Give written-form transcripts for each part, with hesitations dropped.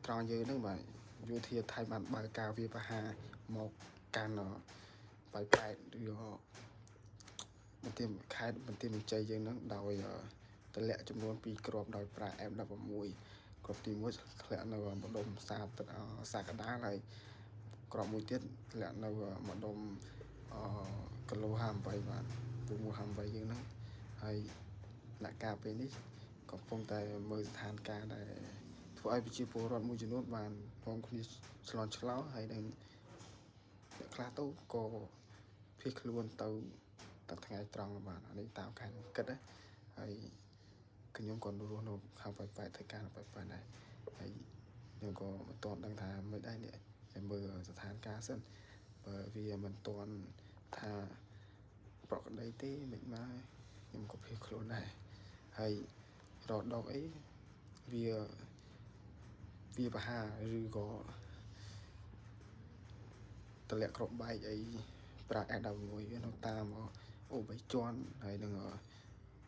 ត្រង់យើងហ្នឹងបាទយោធាថៃបានបើកការវាបហាមកកាន់បាយប៉ែតឬបន្ទាយខេត្តបន្ទាយមានជ័យយើងហ្នឹងដោយតម្លាក់ចំនួន2គ្រាប់ដោយប្រើ M16 គ្រាប់ទី1ធ្លាក់នៅម្ដុំសាកដាលហើយគ្រាប់មួយទៀតធ្លាក់នៅម្ដុំគីឡូ58បាទពូមួ58យើងហ្នឹងហើយលក្ខការពេលនេះកំពុងតែមើលស្ថានភាពដែលធ្វើឲ្យប្រជាពលរដ្ឋមួយចំនួនបាននាំគ្នាឆ្លន់ឆ្លោហើយនឹងអ្នកខ្លះទៅក៏ភៀសខ្លួនទៅតាមថ្ងៃត្រង់បាទអានេះតាមការគិតណាហើយខ្ញុំក៏រស់នៅខាងប៉ោយប៉ែតធ្វើការនៅប៉ោយប៉ែតដែរហើយខ្ញុំក៏មិនទាន់ដឹងថាមិនដែរនេះតែមើលស្ថានភាពសិនបើវាមិនទាន់ថាប្រកដីទេមិនមកខ្ញុំក៏ភៀសខ្លួនដែរហើយរត់ដកអីវាបហាឬក៏តម្លាក់គ្រាប់បែកអីប្រើS16វានៅតាមអូបីជាន់ហើយនឹង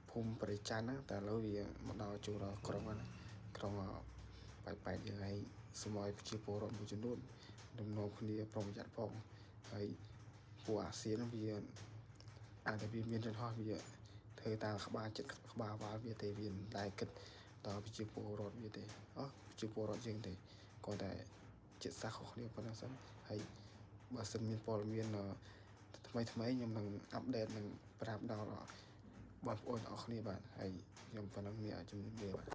ភូមិបរិច័ន្ទណាតែឥឡូវវាមកដល់ចូលដល់ក្រុងណាក្រុងប៉ែតយើងហើយសម័យប្រជាពលរដ្ឋមួយចំនួនដំណងគ្នាប្រុងប្រយ័ត្នផងហើយពួកអាស៊ានវាអាចតែវាមានចន្លោះវាធ្វើតាមក្បាលចិត្តក្បាលវ៉ាវាទេវាមិនដែលគិតដល់ប្រជាពលរដ្ឋវាទេប្រជាពលរដ្ឋយើងទេគាត់តែចិត្តសាស្ត្រខុសគ្នាប៉ុណ្ណឹងសិនហើយបើសិនមានព័ត៌មានថ្មីខ្ញុំនឹងអាប់ដេតនឹងប្រាប់ដល់បងប្អូនទាំងអស់គ្នាបាទហើយខ្ញុំប៉ុណ្ណឹងមានជំរាបបាទ